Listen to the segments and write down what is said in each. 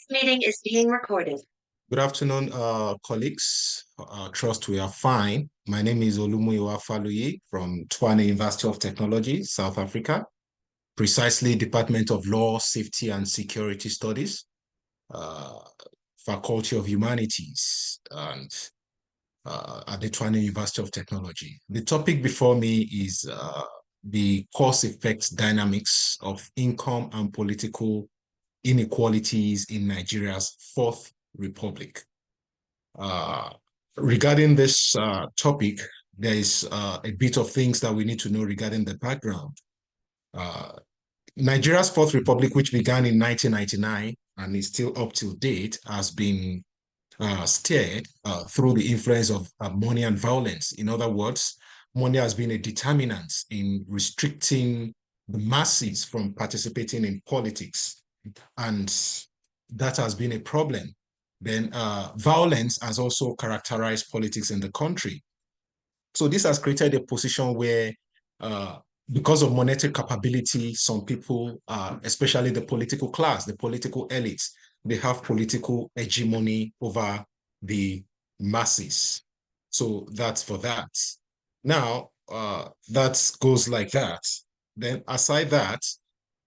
This meeting is being recorded. Good afternoon, colleagues. Trust we are fine. My name is Olumuyiwa Faluyi from Tshwane University of Technology, South Africa, precisely Department of Law, Safety and Security Studies, Faculty of Humanities, and at the Tshwane University of Technology. The topic before me is the cause-effect dynamics of income and political inequalities in Nigeria's Fourth Republic. Regarding this topic, there is a bit of things that we need to know regarding the background. Nigeria's Fourth Republic, which began in 1999 and is still up to date, has been steered through the influence of money and violence. In other words, money has been a determinant in restricting the masses from participating in politics, and that has been a problem. Then violence has also characterized politics in the country. So this has created a position where, because of monetary capability, some people, especially the political class, the political elites, they have political hegemony over the masses. So that's for that. Now, that goes like that. Then aside that,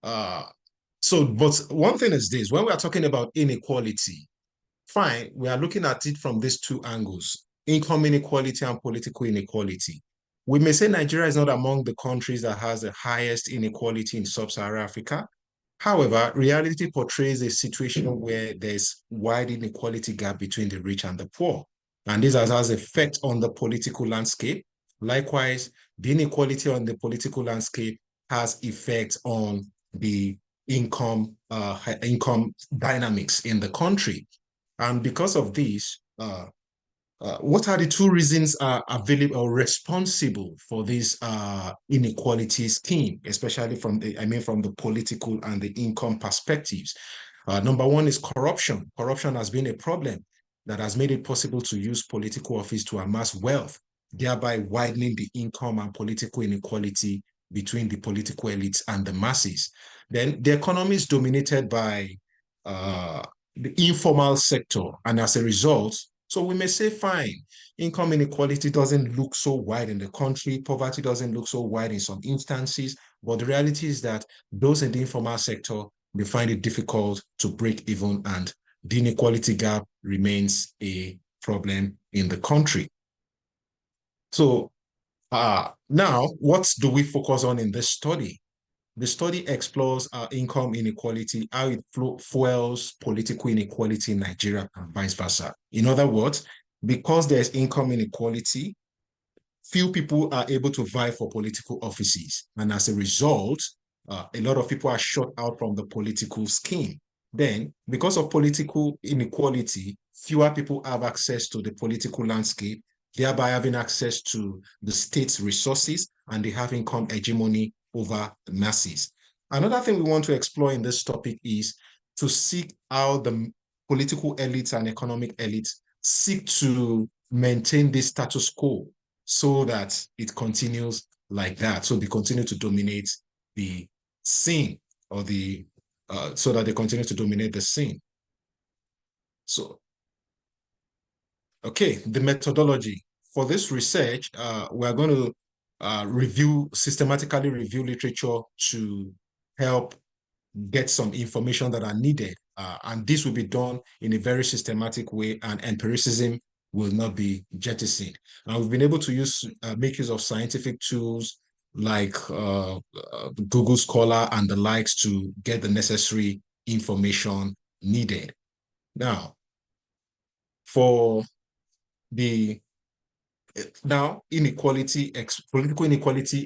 but one thing is this: when we are talking about inequality, fine, we are looking at it from these two angles: income inequality and political inequality. We may say Nigeria is not among the countries that has the highest inequality in sub-Saharan Africa. However, reality portrays a situation where there's wide inequality gap between the rich and the poor. And this has effect on the political landscape. Likewise, the inequality on the political landscape has effect on the income dynamics in the country. And because of this, what are the two reasons available or responsible for this inequality scheme, especially from the political and the income perspectives? Number one is corruption. Corruption has been a problem that has made it possible to use political office to amass wealth, thereby widening the income and political inequality between the political elites and the masses. Then the economy is dominated by the informal sector, and as a result, so we may say, fine, income inequality doesn't look so wide in the country, poverty doesn't look so wide in some instances, but the reality is that those in the informal sector, they find it difficult to break even, and the inequality gap remains a problem in the country. So now, what do we focus on in this study? The study explores income inequality, how it fuels political inequality in Nigeria and vice versa. In other words, because there's income inequality, few people are able to vie for political offices. And as a result, a lot of people are shut out from the political scheme. Then, because of political inequality, fewer people have access to the political landscape, thereby having access to the state's resources, and they have income hegemony over the masses. Another thing we want to explore in this topic is to seek how the political elites and economic elites seek to maintain this status quo so that it continues like that. So they continue to dominate the scene, or so that they continue to dominate the scene. So, okay, the methodology. For this research, we're going to systematically review literature to help get some information that are needed. And this will be done in a very systematic way, and empiricism will not be jettisoned. And we've been able to make use of scientific tools like Google Scholar and the likes to get the necessary information needed. Now, political inequality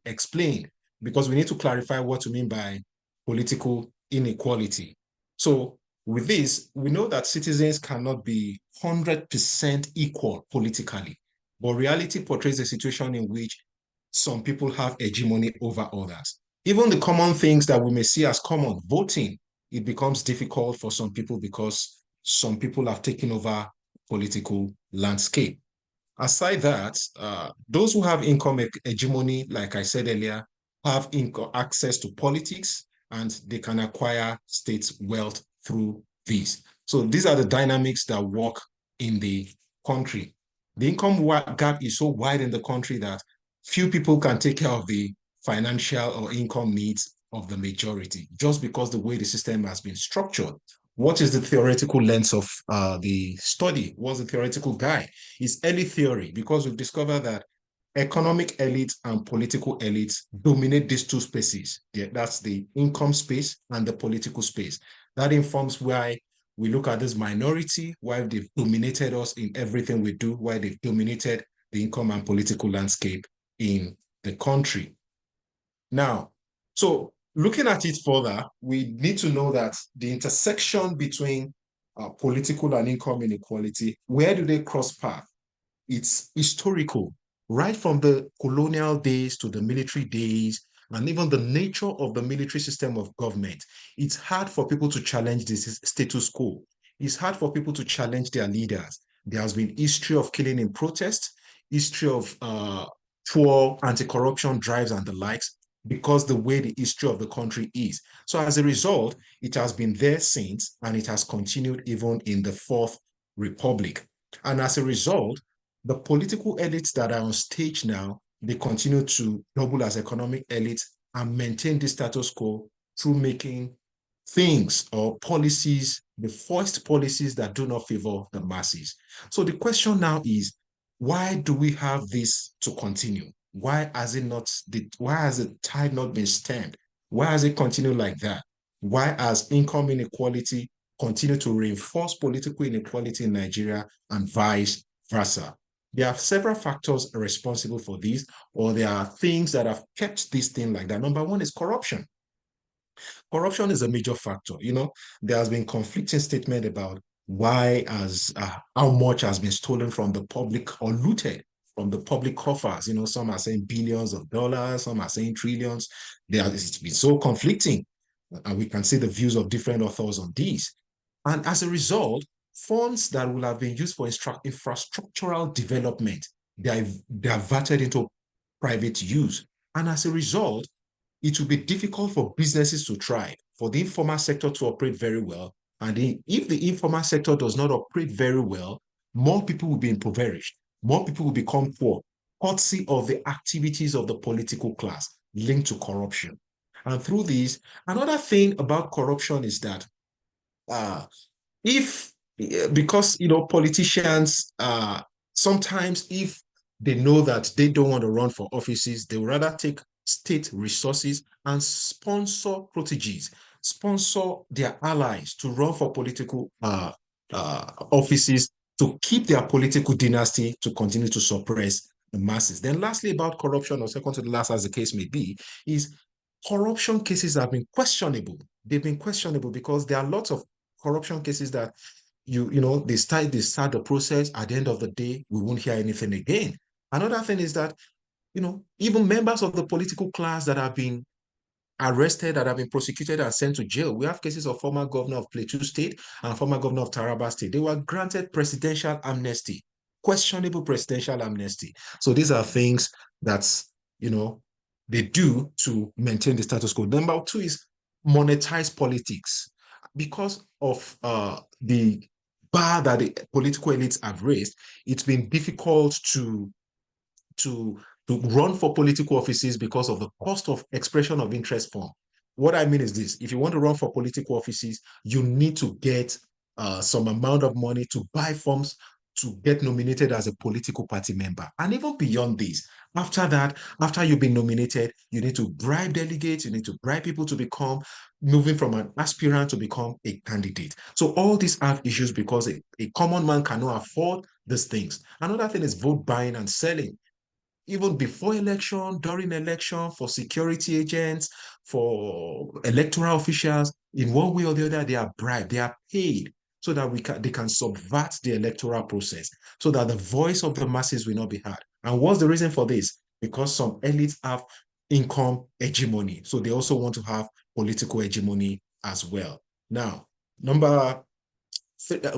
explained, because we need to clarify what we mean by political inequality. So with this, we know that citizens cannot be 100% equal politically, but reality portrays a situation in which some people have hegemony over others. Even the common things that we may see as common, voting, it becomes difficult for some people because some people have taken over political landscape. Aside that, those who have income hegemony, like I said earlier, have access to politics, and they can acquire state wealth through this. So these are the dynamics that work in the country. The income gap is so wide in the country that few people can take care of the financial or income needs of the majority, just because the way the system has been structured. What is the theoretical lens of the study? What's the theoretical guide? It's early theory, because we've discovered that economic elites and political elites dominate these two spaces. That's the income space and the political space. That informs why we look at this minority, why they've dominated us in everything we do, why they've dominated the income and political landscape in the country. Now, so looking at it further, we need to know that the intersection between political and income inequality, where do they cross paths? It's historical, right from the colonial days to the military days, and even the nature of the military system of government. It's hard for people to challenge this status quo. It's hard for people to challenge their leaders. There has been history of killing in protest, history of poor anti-corruption drives and the likes, because the way the history of the country is. So as a result, it has been there since, and it has continued even in the Fourth Republic. And as a result, the political elites that are on stage now, they continue to double as economic elites and maintain the status quo through making things or policies, the forced policies that do not favor the masses. So the question now is, why do we have this to continue? Why has the tide not been stemmed? Why has it continued like that? Why has income inequality continued to reinforce political inequality in Nigeria and vice versa? There are several factors responsible for this, or there are things that have kept this thing like that. Number one is corruption. Corruption is a major factor. There has been conflicting statement about how much has been stolen from the public or looted from the public coffers. Some are saying billions of dollars, some are saying trillions. It's been so conflicting, and we can see the views of different authors on these. And as a result, funds that will have been used for infrastructural development, they are diverted into private use. And as a result, it will be difficult for businesses to thrive, for the informal sector to operate very well. And if the informal sector does not operate very well, more people will be impoverished, more people will become poor, courtesy of the activities of the political class linked to corruption. And through this, another thing about corruption is that uh, if because politicians sometimes, if they know that they don't want to run for offices, they would rather take state resources and sponsor proteges, sponsor their allies to run for political offices, to keep their political dynasty, to continue to suppress the masses. Then lastly, about corruption, or second to the last as the case may be, is corruption cases have been questionable. They've been questionable because there are lots of corruption cases that they start the process. At the end of the day, we won't hear anything again. Another thing is that even members of the political class that have been arrested, that have been prosecuted and sent to jail. We have cases of former governor of Plateau State and former governor of Taraba State. They were granted presidential amnesty, questionable presidential amnesty. So these are things that's they do to maintain the status quo. Number two is monetize politics. Because of the bar that the political elites have raised, it's been difficult to run for political offices because of the cost of expression of interest form. What I mean is this: if you want to run for political offices, you need to get some amount of money to buy forms to get nominated as a political party member. And even beyond this, after that, after you've been nominated, you need to bribe delegates, you need to bribe people to become, moving from an aspirant to become a candidate. So all these have issues because a common man cannot afford these things. Another thing is vote buying and selling. Even before election, during election, for security agents, for electoral officials, in one way or the other, they are bribed, they are paid so that they can subvert the electoral process, so that the voice of the masses will not be heard. And what's the reason for this? Because some elites have income hegemony, so they also want to have political hegemony as well. Now,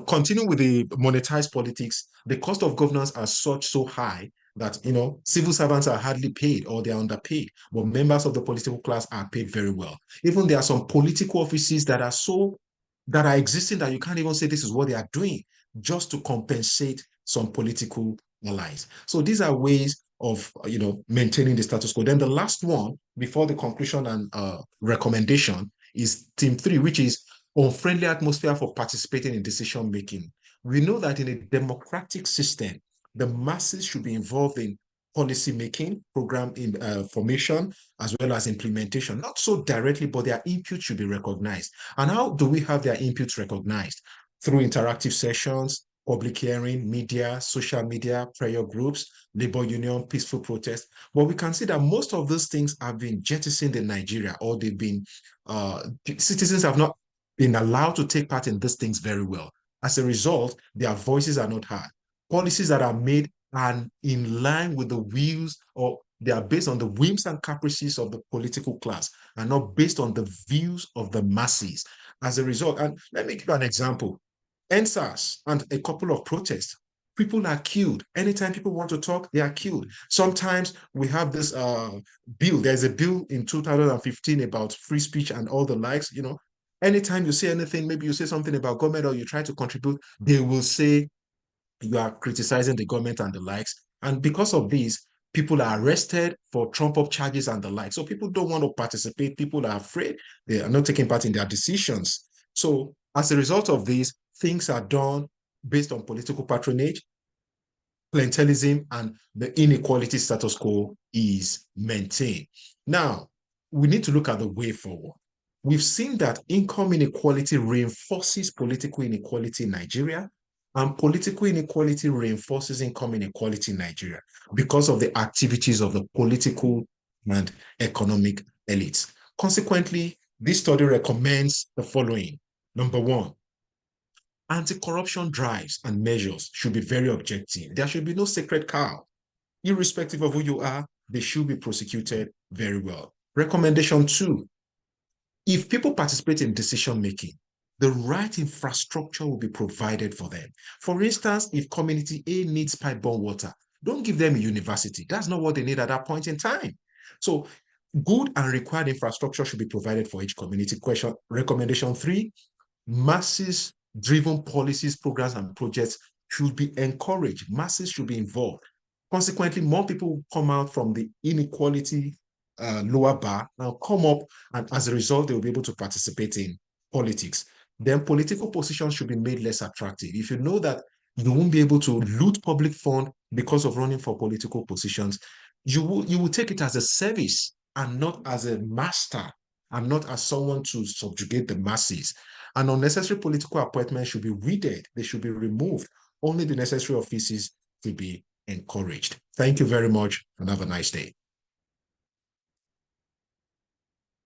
continue with the monetized politics. The cost of governance are so high that civil servants are hardly paid, or they're underpaid, but members of the political class are paid very well. Even there are some political offices that are so that are existing that you can't even say this is what they are doing just to compensate some political allies. So these are ways of maintaining the status quo. Then the last one before the conclusion and recommendation is team 3, which is unfriendly atmosphere for participating in decision making. We know that in a democratic system, the masses should be involved in policy making, program in, formation, as well as implementation, not so directly, but their input should be recognized. And how do we have their inputs recognized? Through interactive sessions, public hearing, media, social media, prayer groups, labor union, peaceful protest. But we can see that most of those things have been jettisoned in Nigeria, or they've been, citizens have not been allowed to take part in these things very well. As a result, their voices are not heard. Policies that are made are in line with the views, or they are based on the whims and caprices of the political class and not based on the views of the masses. As a result, and let me give you an example. NSAS and a couple of protests, people are killed. Anytime people want to talk, they are killed. Sometimes we have this bill. There's a bill in 2015 about free speech and all the likes. Anytime you say anything, maybe you say something about government or you try to contribute, they will say you are criticizing the government and the likes. And because of this, people are arrested for trump-up charges and the like. So people don't want to participate. People are afraid. They are not taking part in their decisions. So as a result of this, things are done based on political patronage, clientelism, and the inequality status quo is maintained. Now, we need to look at the way forward. We've seen that income inequality reinforces political inequality in Nigeria, and political inequality reinforces income inequality in Nigeria because of the activities of the political and economic elites. Consequently, this study recommends the following. Number one, anti-corruption drives and measures should be very objective. There should be no sacred cow. Irrespective of who you are, they should be prosecuted very well. Recommendation 2, if people participate in decision making, the right infrastructure will be provided for them. For instance, if community A needs pipe-borne water, don't give them a university. That's not what they need at that point in time. So good and required infrastructure should be provided for each community. Recommendation 3, masses-driven policies, programs, and projects should be encouraged. Masses should be involved. Consequently, more people will come out from the inequality lower bar and come up, and as a result, they will be able to participate in politics. Then political positions should be made less attractive. If you know that you won't be able to loot public fund because of running for political positions, you will take it as a service and not as a master, and not as someone to subjugate the masses. And unnecessary political appointments should be weeded. They should be removed. Only the necessary offices to be encouraged. Thank you very much and have a nice day.